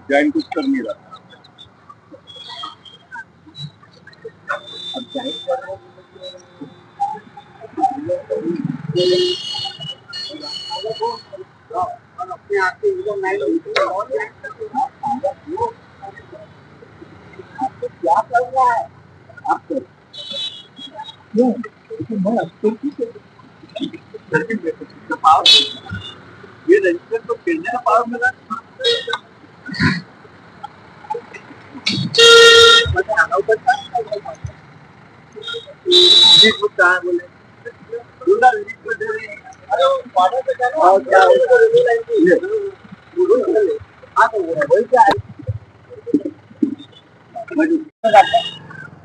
Join कुछ कर नहीं रहा। अपने आप से इनकम नहीं आपको क्या कर रहा है आपको क्यों मैं आपको पावर ये रजिस्टर तो खेलने का पावर मिला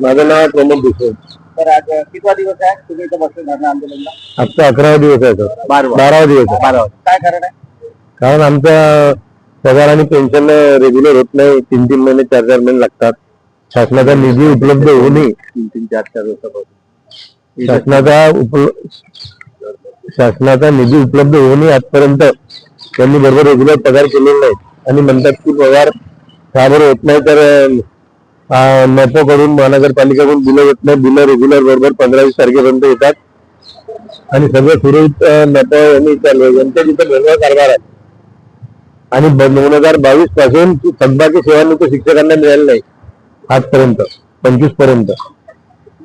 माझं नाव प्रमोद दुसरे. तर आज कितवा दिवस आहे तुम्ही इथं बसले धरणं आंदोलनला? आजचा 11वा दिवस आहे सर. 12वा दिवस आहे. 12 काय कारण आहे? कारण आमचा पगार आणि पेन्शन रेग्युलर होत नाही. 3-3 महिने 4-4 महिने लागतात. शासनाचा निधी उपलब्ध होणे 3-3, 4-4 वर्षापासून शासनाचा निधी उपलब्ध होणे आजपर्यंत त्यांनी बरोबर रेग्युलर पगार केलेला नाही आणि म्हणतात की पगार का बरं होत नाही तर नफो कडून महानगरपालिकेकडून बिलं येत नाही. बिलं रेग्युलर बरोबर 15-20 तारखेपर्यंत येतात आणि सगळं सुरळीत नफो यांनी चालू आहे. यांच्या तिथं वेगळा कारभार आहे आणि 2022 पासून थकबाकी सेवानिवृत्त शिक्षकांना मिळालं नाही आजपर्यंत 25 पर्यंत.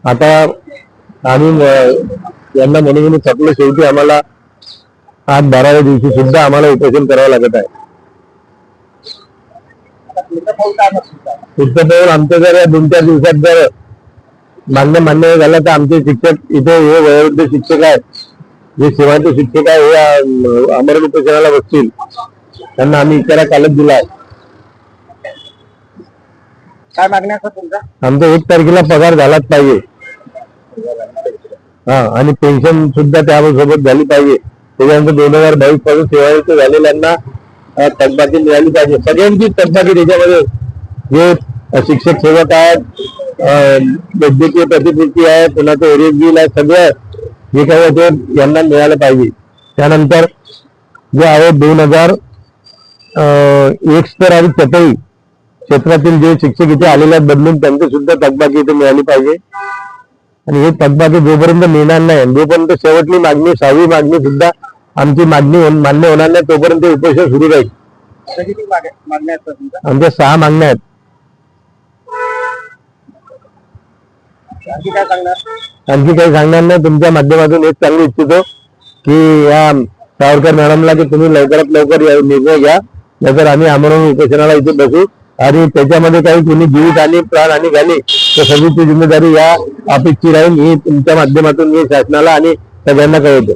आता आम्ही यांना म्हणून थकलो. शेवटी आम्हाला आज 12व्या दिवशी सुद्धा आम्हाला उपोषण करावं लागत आहे. पुढचं पाऊल आमचं जर 2-4 दिवसात जर मान्य झालं तर आमचे शिक्षक इथे हे वयोवृद्ध शिक्षक आहेत, जे सेवांचे शिक्षक आहे हे आमरण उपोषणाला बसतील. त्यांना आम्ही इशारा कालच दिला आहे. काय मागण्या असतात तुमचा? आमचा 1 तारखेला पगार झालाच पाहिजे. आणि पेन्शन सुद्धा त्यासोबत झाली पाहिजे. त्याच्यानंतर 2022 पासून सेवानिवृत्त झालेल्यांना थकबाकी मिळाली पाहिजे. सगळ्यांची थकबाकी त्याच्यामध्ये जे शिक्षक सेवक आहेत, वैद्यकीय प्रतिपूर्ती आहे, पुन्हा ओरिएस बिल आहे, सगळं जे काही आहे ते यांना मिळालं पाहिजे. त्यानंतर जे आहे 2001 स्तर आणि चटई क्षेत्रातील जे शिक्षक इथे आलेले आहेत बदलून त्यांची सुद्धा थकबाकी इथे मिळाली पाहिजे. आणि हे थकबाकी जोपर्यंत मिळणार नाही, जोपर्यंत शेवटली मागणी 6वी मागणी सुद्धा आमची मागणी मान्य होणार नाही तोपर्यंत उपोषण सुरू राहील. आमच्या 6 मागण्या आहेत. आणखी काही सांगणार नाही. तुमच्या माध्यमातून एक सांगू इच्छितो की या सावरकर मॅडमला की तुम्ही लवकरात लवकर निर्णय घ्या, नाहीतर आम्ही आमरण उपोषणाला इथे बसू. आणि त्याच्यामध्ये काही कोणी जीवित आणि प्राण हानी झाली तर सगळीची जिम्मेदारी या ऑफिसची राहील. ही तुमच्या माध्यमातून मी शासनाला आणि सगळ्यांना कळवतो.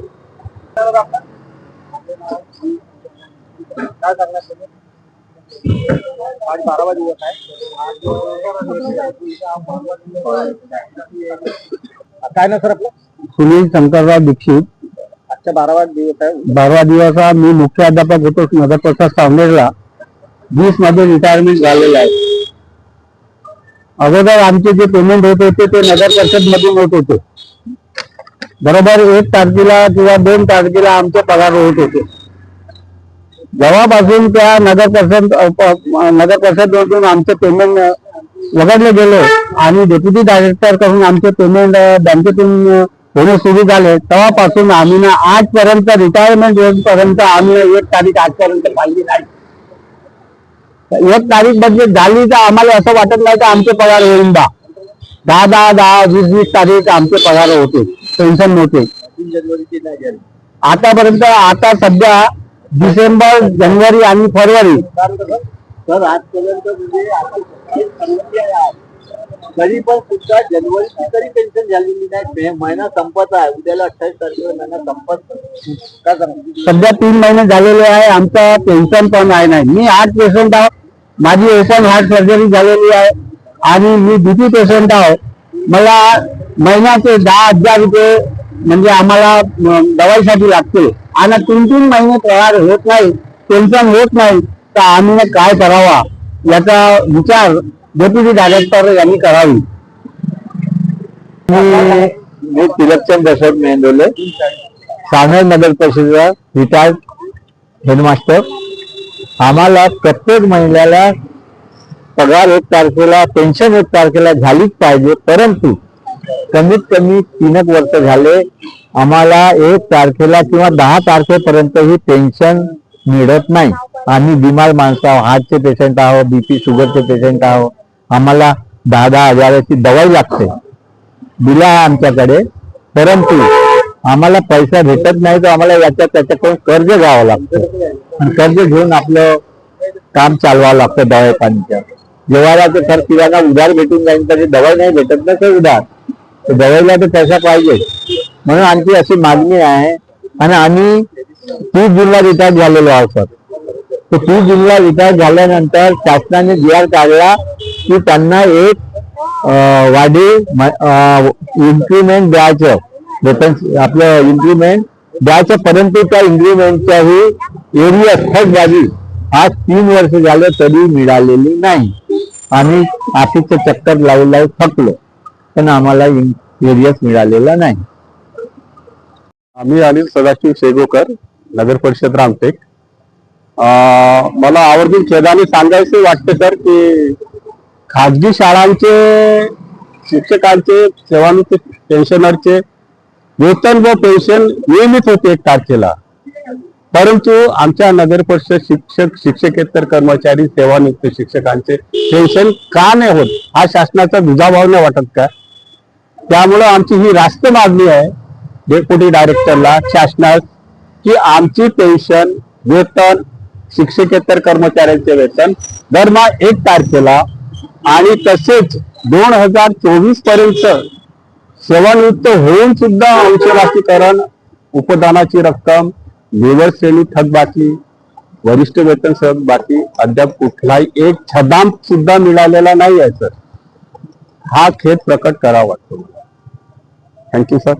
आज 12वा दिवस आहे. काय ना सर आपलं? सुनील शंकरराव दीक्षित. आजचा 12वा दिवस आहे. 12वा दिवस हा. मी मुख्याध्यापक होतो नगरपरिषद सावनेरला. 20 मध्ये रिटायरमेंट झालेलं आहे. अगोदर आमचे जे पेमेंट होत होते ते नगर परिषद मधून होत होते. बरोबर 1 तारखेला किंवा 2 तारखेला आमचे पगार होत होते. जेव्हापासून त्या नगर परिषद मधून आमचे पेमेंट वगळले गेले आणि डेप्युटी डायरेक्टर कडून आमचे पेमेंट बँकेतून होणे सुरू झाले, तेव्हापासून आम्ही ना आजपर्यंत रिटायरमेंट होईपर्यंत आम्ही 1 तारीख आजपर्यंत पाहिली नाही. 1 तारीख म्हणजे झाली तर आम्हाला असं वाटत नाही तर आमचे पगार होईल. 10, 20 तारीख आमचे पगार होते, पेन्शन होते. आतापर्यंत आता सध्या डिसेंबर, जानेवारी आणि फरवरी तर आजपर्यंत तरी पण सुद्धा जानेवारी तरी पेन्शन झालेली नाही. महिना संपत आहे. उद्याला 28 तारखेला महिना संपत. काय करणार? सध्या 3 महिने झालेले आहे. आमचा पेन्शन पण आहे नाही. मी हार्ट पेशंट आहे. माझी ओपन हार्ट सर्जरी झालेली आहे आणि मी बीपी पेशंट आहे. मला महिन्याचे 10,000 रुपये म्हणजे आम्हाला दवाईसाठी लागते आणि 3-3 महिने तयार होत नाही, पेन्शन होत नाही, तर आम्ही काय करावा याचा विचार डेप्युटी डायरेक्टर यांनी करावी. मी तिलकचंद दशरथ मेंदोले, सावनेर नगर परिषदेचा रिटायर्ड हेडमास्टर. आम्हाला प्रत्येक महिन्याला पगार 1 तारखेला, पेन्शन 1 तारखेला झालीच पाहिजे, परंतु कमीत कमी 3 वर्ष झाले आम्हाला 1 तारखेला किंवा 10 तारखेपर्यंत ही पेन्शन मिळत नाही. आम्ही बिमार माणसं आहोत, हार्टचे पेशंट आहोत, बीपी शुगरचे पेशंट आहोत. आम्हाला 10-10 हजाराची दवाई लागते, बिल आहे आमच्याकडे, परंतु आम्हाला पैसा भेटत नाही. तर आम्हाला त्याच्याकडून कर्ज घ्यावं लागतं आणि कर्ज घेऊन आपलं काम चालवावं लागतं दवाई पाणीच्या. जेव्हा ते सर किराणा उधार भेटून जाईल तरी दवाई नाही भेटत ना सर उधार, तर दवाईला तर पैसा पाहिजे. म्हणून आणखी अशी मागणी आहे. आणि आम्ही 30 जूनला रिटायर झालेलो आहोत सर. तर 30 जूनला रिटायर झाल्यानंतर शासनाने जी.आर. काढला की त्यांना एक वाढीव इन्क्रीमेंट द्यायचं, वेतन आपलं इन्क्रीमेंट द्यायचं, परंतु त्या इन्क्रीमेंटच्याही एरिया थकबाजी आज 3 वर्ष झाले तरी मिळालेली नाही. आम्ही ऑफिसचं चक्कर लावून थकलो, पण आम्हाला एरियाच मिळालेला नाही. आम्ही अनिल सदाशिव शेगोकर, नगर परिषद रामटेक. मला आवर्जून खेदाने सांगायचे वाटते सर की खाजगी शाळांचे शिक्षकांचे, सेवानिवृत्त पेन्शनरचे वेतन व पेन्शन नियमित होते 1 तारखेला, परंतु आमच्या नगर परिषद शिक्षक, शिक्षकेतर कर्मचारी, सेवानिवृत्त शिक्षकांचे पेन्शन का नाही होत हा शासनाचा दुजाभाव नाही वाटत का? त्यामुळे आमची ही रास्त मागणी आहे डेप्युटी डायरेक्टरला, शासनास, की आमची पेन्शन, वेतन, शिक्षकेतर कर्मचाऱ्यांचे वेतन दरमहा 1 तारखेला आणि तसेच 2024 पर्यंत सेवानिवृत्त होऊन सुद्धा अंशराशीकरण, उपदानाची रक्कम, लेबर श्रेणी थकबाकी, वरिष्ठ वेतन थकबाकी अद्याप कुठलाही एक छदाम सुद्धा मिळालेला नाही आहे सर. हा खेद प्रकट करावा वाटतो मला. Thank you sir.